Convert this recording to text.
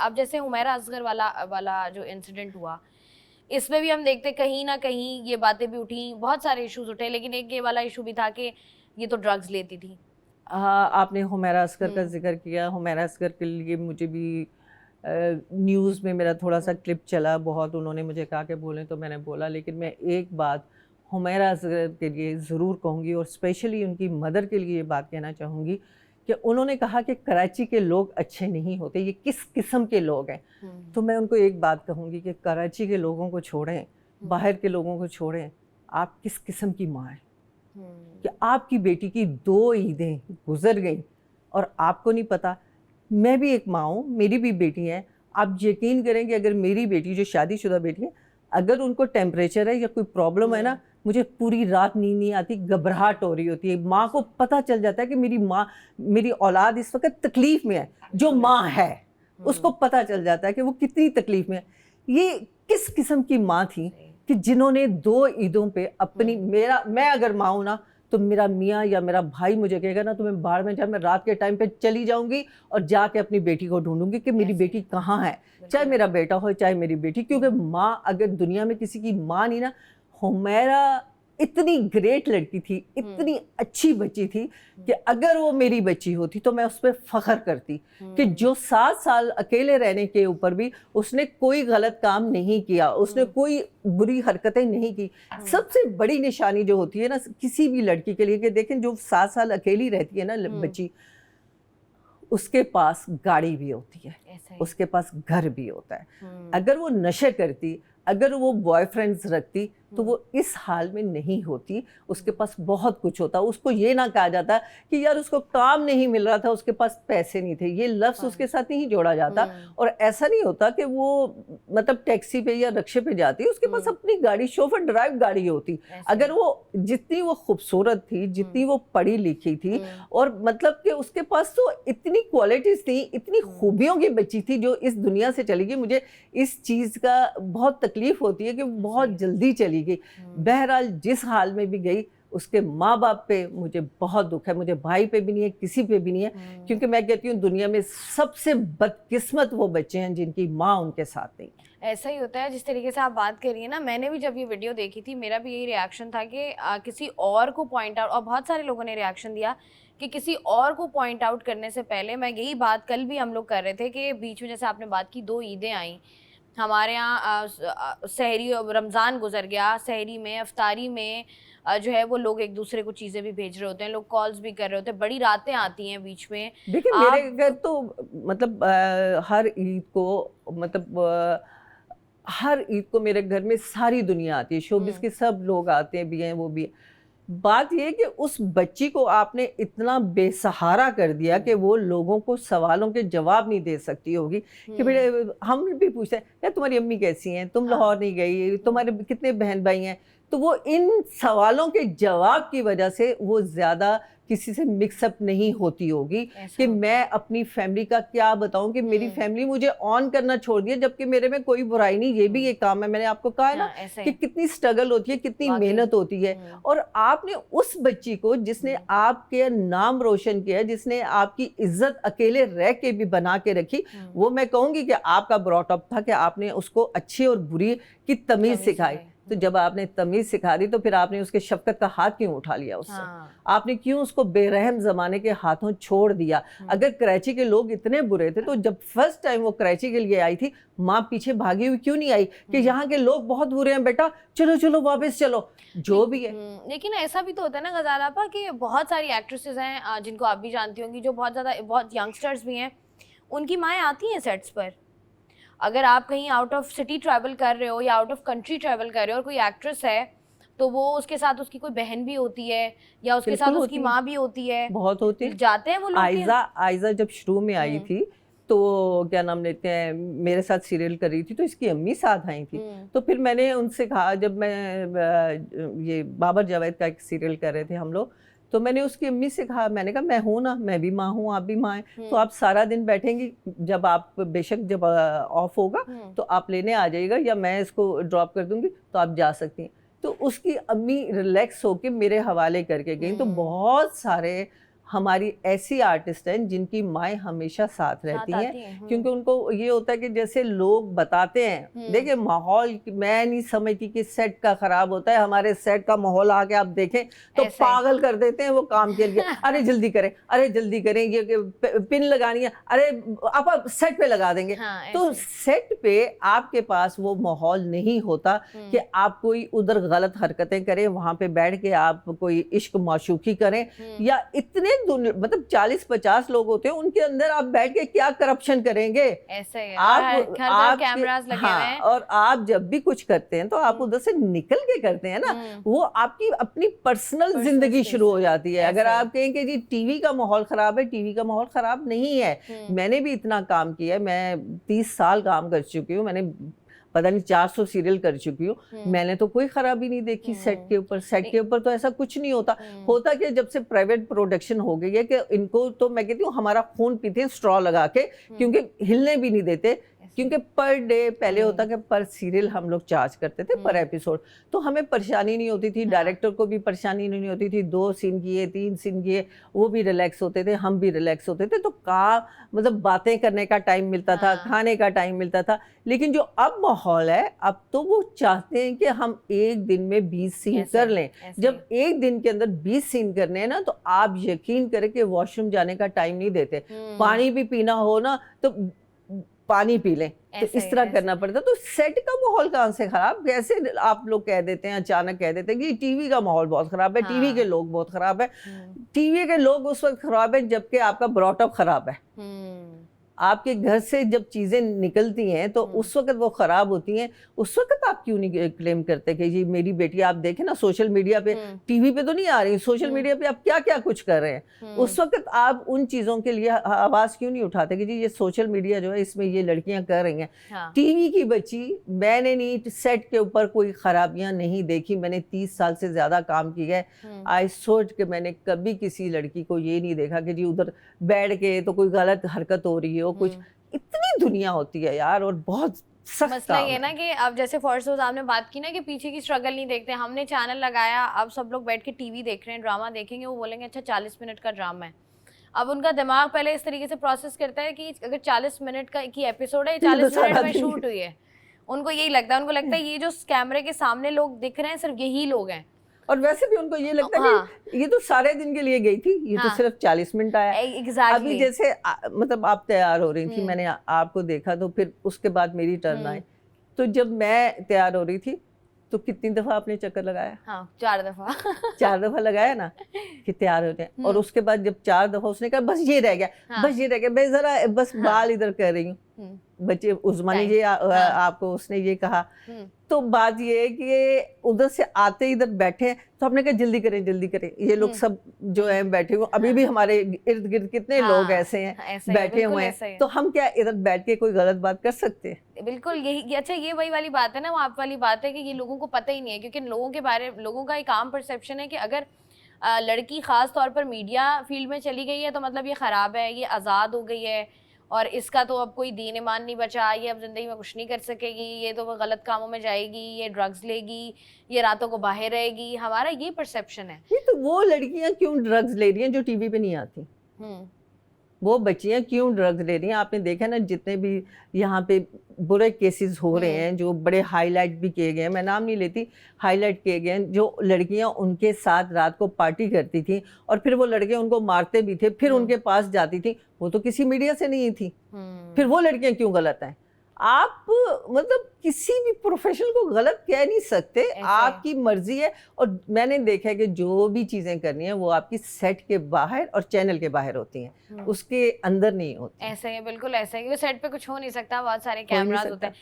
अब जैसे हुमैरा असगर वाला वाला जो इंसिडेंट हुआ, इसमें भी हम देखते कहीं ना कहीं ये बातें भी उठी, बहुत सारे इश्यूज उठे, लेकिन एक ये वाला इशू भी था कि ये तो ड्रग्स लेती थी। हाँ, आपने हुमैरा असगर का जिक्र किया। हुमैरा असगर के लिए मुझे भी न्यूज़ में मेरा थोड़ा सा क्लिप चला, बहुत उन्होंने मुझे कहा कि बोलें तो मैंने बोला, लेकिन मैं एक बात हुमैरा असगर के लिए ज़रूर कहूँगी और स्पेशली उनकी मदर के लिए ये बात कहना चाहूँगी कि उन्होंने कहा कि कराची के लोग अच्छे नहीं होते, ये किस किस्म के लोग हैं। तो मैं उनको एक बात कहूँगी कि कराची के लोगों को छोड़ें, बाहर के लोगों को छोड़ें, आप किस किस्म की माँ हैं कि आपकी बेटी की 2 ईदें गुजर गई और आपको नहीं पता। मैं भी एक माँ हूँ, मेरी भी बेटी है। आप यकीन करें कि अगर मेरी बेटी, जो शादीशुदा बेटी है, अगर उनको टेम्परेचर है या कोई प्रॉब्लम है ना, मुझे पूरी रात नींद नहीं आती, घबराहट हो रही होती है। माँ को पता चल जाता है कि मेरी माँ, मेरी औलाद इस वक्त तकलीफ़ में है। जो माँ है उसको पता चल जाता है कि वो कितनी तकलीफ़ में है। ये किस किस्म की माँ थी कि जिन्होंने 2 ईदों पे अपनी, मैं अगर माँ हूँ ना, तो मेरा मियाँ या मेरा भाई मुझे कहेगा ना, तो मैं बाहर में मैं रात के टाइम पे चली जाऊंगी और जाके अपनी बेटी को ढूंढूंगी कि मेरी बेटी कहाँ है, चाहे मेरा बेटा हो चाहे मेरी बेटी। क्योंकि माँ, अगर दुनिया में किसी की माँ नहीं ना, हुमैरा इतनी ग्रेट लड़की थी, इतनी अच्छी बच्ची थी कि अगर वो मेरी बच्ची होती तो मैं उस पर फख्र करती कि जो 7 साल अकेले रहने के ऊपर भी उसने कोई गलत काम नहीं किया, उसने कोई बुरी हरकतें नहीं की। सबसे बड़ी निशानी जो होती है ना किसी भी लड़की के लिए, कि देखें जो 7 साल अकेली रहती है ना बच्ची, उसके पास गाड़ी भी होती है, उसके पास घर भी होता है। अगर वो नशे करती, अगर वो बॉयफ्रेंड्स रखती, तो वो इस हाल में नहीं होती। उसके पास बहुत कुछ होता। उसको ये ना कहा जाता कि यार उसको काम नहीं मिल रहा था, उसके पास पैसे नहीं थे, ये लफ्ज़ उसके साथ नहीं जोड़ा जाता। और ऐसा नहीं होता कि वो मतलब टैक्सी पे या रिक्शे पे जाती, उसके पास अपनी गाड़ी, शोफर ड्राइव गाड़ी होती। अगर वो जितनी वो खूबसूरत थी, जितनी वो पढ़ी लिखी थी, और मतलब कि उसके पास तो इतनी क्वालिटीज़ थी, इतनी खूबियों की बच्ची थी जो इस दुनिया से चली गई। मुझे इस चीज़ का बहुत तकलीफ़ होती है कि बहुत जल्दी चली गई। बहरहाल जिस हाल में भी गई, उसके माँ बाप पे मुझे बहुत दुख है, मुझे भाई पे भी नहीं है, किसी पे भी नहीं है। क्योंकि मैं कहती हूँ दुनिया में सबसे बदकिस्मत वो बच्चे हैं जिनकी माँ उनके साथ नहीं। ऐसा ही होता है जिस तरीके से आप बात कर रही है ना। मैंने भी जब ये वीडियो देखी थी, मेरा भी यही रिएक्शन था कि किसी और को पॉइंट आउट, और बहुत सारे लोगों ने रिएक्शन दिया कि किसी और को पॉइंट आउट करने से पहले, मैं यही बात कल भी हम लोग कर रहे थे कि बीच में जैसे आपने बात की 2 ईदें आई हमारे यहाँ, सहरी रमज़ान गुजर गया, सहरी में, अफ्तारी में जो है वो लोग एक दूसरे को चीज़ें भी भेज रहे होते हैं, लोग कॉल्स भी कर रहे होते हैं, बड़ी रातें आती हैं बीच में। देखिए मेरे घर तो मतलब हर ईद को, मतलब हर ईद को मेरे घर में सारी दुनिया आती है, शोबिस के सब लोग आते हैं भी हैं, वो भी है। बात ये है कि उस बच्ची को आपने इतना बेसहारा कर दिया कि वो लोगों को सवालों के जवाब नहीं दे सकती होगी कि बेटे, हम भी पूछते हैं यार तुम्हारी अम्मी कैसी हैं, तुम लाहौर नहीं गई, तुम्हारे कितने बहन भाई हैं। तो वो इन सवालों के जवाब की वजह से वो ज़्यादा किसी से मिक्सअप नहीं होती होगी कि मैं अपनी फैमिली का क्या बताऊं कि मेरी फैमिली मुझे ऑन करना छोड़ दिया, जबकि मेरे में कोई बुराई नहीं, ये भी एक काम है। मैंने आपको कहा है ना कि कितनी स्ट्रगल होती है, कितनी मेहनत होती है। और आपने उस बच्ची को, जिसने आपके नाम रोशन किया, जिसने आपकी इज्जत अकेले रह के भी बना के रखी, वो मैं कहूँगी कि आपका ब्रॉटअप था कि आपने उसको अच्छी और बुरी की तमीज़ सिखाई। तो जब आपने तमीज़ सिखा दी तो फिर आपने उसके शफकत का हाथ क्यों उठा लिया उससे? आपने क्यों उसको बेरहम ज़माने के हाथों छोड़ दिया? अगर कराची के लोग इतने बुरे थे तो जब फर्स्ट टाइम वो कराची के लिए आई थी, माँ पीछे भागी हुई क्यों नहीं आई कि यहाँ के लोग बहुत बुरे हैं बेटा, चलो चलो वापस चलो, जो भी है। लेकिन ऐसा भी तो होता है ना गज़ाल आपा कि बहुत सारी एक्ट्रेसेस हैं जिनको आप भी जानती होंगी, जो बहुत यंगस्टर्स भी हैं, उनकी माएँ आती हैं सेट्स पर। अगर आप कहीं आउट ऑफ सिटी ट्रैवल कर रहे हो या आउट ऑफ कंट्री ट्रैवल कर रहे हो और कोई एक्ट्रेस है, तो वो उसके साथ उसकी कोई बहन भी होती है या उसके साथ उसकी माँ भी होती है, बहुत होती जाते हैं वो लोग। आयजा जब शुरू में आई थी तो क्या नाम लेते हैं, मेरे साथ सीरियल कर रही थी तो इसकी अम्मी साथ आई थी। तो फिर मैंने उनसे कहा, जब मैं ये बाबर जावेद का एक सीरियल कर रहे थे हम लोग, तो मैंने उसकी अम्मी से कहा, मैंने कहा मैं हूँ ना, मैं भी माँ हूँ, आप भी माँ हैं, तो आप सारा दिन बैठेंगी, जब आप बेशक जब ऑफ होगा तो आप लेने आ जाइएगा या मैं इसको ड्रॉप कर दूंगी तो आप जा सकती हैं। तो उसकी अम्मी रिलैक्स होके मेरे हवाले करके गई। तो बहुत सारे हमारी ऐसी आर्टिस्ट हैं जिनकी माएँ हमेशा साथ रहती साथ हैं, आती हैं, क्योंकि उनको ये होता है कि जैसे लोग बताते हैं, देखिए माहौल, मैं नहीं समझती कि सेट का खराब होता है, हमारे सेट का माहौल आके आप देखें तो ऐसे। पागल कर देते हैं वो काम के लिए। अरे जल्दी करें, अरे जल्दी करें, ये पिन लगानी है, अरे आप सेट पे लगा देंगे। हाँ, तो ऐसे। सेट पे आपके पास वो माहौल नहीं होता कि आप कोई उधर गलत हरकतें करें, वहां पे बैठ के आप कोई इश्क माशूकी करें, या इतने मतलब 40-50 लोग होते हैं, उनके अंदर आप बैठ के क्या करप्शन करेंगे? ऐसे ही है। आप और घर घर आपके कैमरास लगे हुए हाँ, हैं। और आप जब भी कुछ करते हैं तो आप उधर से निकल के करते हैं ना, वो आपकी अपनी पर्सनल जिंदगी space शुरू हो है। जाती है। अगर ऐसे ही। आप कहें कि जी टीवी का माहौल खराब है, टीवी का माहौल खराब नहीं है। मैंने भी इतना काम किया है, मैं 30 साल काम कर चुकी हूँ, मैंने पता नहीं 400 सीरियल कर चुकी हूँ, मैंने तो कोई खराबी नहीं देखी सेट के ऊपर। सेट के ऊपर तो ऐसा कुछ नहीं होता। होता कि जब से प्राइवेट प्रोडक्शन हो गई है कि इनको तो मैं कहती हूँ हमारा खून पीते हैं स्ट्रॉ लगा के, क्योंकि हिलने भी नहीं देते, क्योंकि पर डे पहले होता कि पर सीरियल हम लोग चार्ज करते थे, पर एपिसोड, तो हमें परेशानी नहीं होती थी, डायरेक्टर को भी परेशानी नहीं होती थी। 2 सीन किए, 3 सीन किए, वो भी रिलैक्स होते थे, हम भी रिलैक्स होते थे, तो काम मतलब बातें करने का टाइम मिलता था, खाने का टाइम मिलता था। लेकिन जो अब माहौल है, अब तो वो चाहते हैं कि हम एक दिन में 20 सीन कर लें। जब एक दिन के अंदर 20 सीन करने हैं ना, तो आप यकीन करें कि वॉशरूम जाने का टाइम नहीं देते। पानी भी पीना हो ना तो पानी पी लें, तो इस तरह करना पड़ता। तो सेट का माहौल कहाँ से खराब? कैसे आप लोग कह देते हैं, अचानक कह देते हैं कि टीवी का माहौल बहुत खराब है, टीवी के लोग बहुत खराब है। टीवी के लोग उस वक्त खराब है जबकि आपका ब्रॉटअप खराब है। आपके घर से जब चीजें निकलती हैं तो उस वक्त वो खराब होती हैं। उस वक्त आप क्यों नहीं क्लेम करते कि जी मेरी बेटी, आप देखें ना सोशल मीडिया पे, टीवी पे तो नहीं आ रही, सोशल मीडिया पे आप क्या क्या कुछ कर रहे हैं। उस वक्त आप उन चीजों के लिए आवाज क्यों नहीं उठाते कि जी ये सोशल मीडिया जो है इसमें ये लड़कियां कर रही हैं। टीवी की बच्ची, मैंने नहीं सेट के ऊपर कोई खराबियां नहीं देखी, मैंने 30 साल से ज्यादा काम किया है। आई सोच के मैंने कभी किसी लड़की को ये नहीं देखा कि जी उधर बैठ के तो कोई गलत हरकत हो रही है, कुछ। इतनी दुनिया होती है यार, और बहुत सख्त मसला ये ना कि अब जैसे फर्स्ट रोज आपने बात की ना कि पीछे की स्ट्रगल नहीं देखते, हमने चैनल लगाया, अब सब लोग बैठ के टीवी देख रहे हैं, ड्रामा देखेंगे, वो बोलेंगे अच्छा 40 मिनट का ड्रामा है। अब उनका दिमाग पहले इस तरीके से प्रोसेस करता है कि अगर 40 मिनट का की एपिसोड है, 40 मिनट में शूट हुई है, उनको यही लगता है। उनको लगता है ये जो कैमरे के सामने लोग दिख रहे हैं सिर्फ यही लोग हैं। और वैसे भी उनको ये लगता है कि ये तो सारे दिन के लिए गई थी, ये तो सिर्फ 40 मिनट आया। अभी जैसे मतलब आप तैयार हो रही थी, मैंने आपको देखा, तो फिर उसके बाद मेरी टर्न आई, तो जब मैं तैयार हो रही थी तो कितनी दफा आपने चक्कर लगाया? 4 दफा 4 दफा लगाया ना कि तैयार होते हैं। और उसके बाद जब 4 दफा उसने कहा बस ये रह गया, बस ये रह गया, मैं जरा बस बाल इधर कर रही हूँ, बच्चे उस्मानी ये आपको उसने ये कहा। तो बात ये है कि उधर से आते इधर बैठे तो आपने कहा जल्दी करें जल्दी करें, ये लोग सब जो है बैठे हुए, अभी भी हमारे इर्द गिर्द कितने लोग ऐसे हैं बैठे हुए हैं, तो हम क्या इधर बैठ के कोई गलत बात कर सकते हैं? बिल्कुल यही। अच्छा ये वही वाली बात है ना, वो आप वाली बात है कि ये लोगों को पता ही नहीं है, क्योंकि लोगों का एक आम परसेप्शन है कि अगर लड़की खास तौर पर मीडिया फील्ड में चली गई है तो मतलब ये खराब है, ये आज़ाद हो गई है, और इसका तो अब कोई दीन ईमान नहीं बचा, ये अब जिंदगी में कुछ नहीं कर सकेगी, ये तो वो गलत कामों में जाएगी, ये ड्रग्स लेगी, ये रातों को बाहर रहेगी। हमारा ये परसेप्शन है। नहीं तो वो लड़कियां क्यों ड्रग्स ले रही हैं जो टीवी पे नहीं आती? वो बच्चियां क्यों ड्रग्स ले रही हैं? आपने देखा ना जितने भी यहाँ पे बुरे केसेस हो रहे हैं, जो बड़े हाईलाइट भी किए गए हैं, मैं नाम नहीं लेती, हाईलाइट किए गए हैं, जो लड़कियां उनके साथ रात को पार्टी करती थी और फिर वो लड़के उनको मारते भी थे, फिर उनके पास जाती थी, वो तो किसी मीडिया से नहीं थी। फिर वो लड़कियां क्यों गलत हैं? आप मतलब किसी भी प्रोफेशन को गलत कह नहीं सकते, आपकी मर्जी है। और मैंने देखा है कि जो भी चीजें करनी है वो आपकी सेट के बाहर और चैनल के बाहर होती हैं, उसके अंदर नहीं होती। ऐसे ही बिल्कुल ऐसे ही, सेट पे कुछ हो नहीं सकता, बहुत सारे कैमरास होते हैं।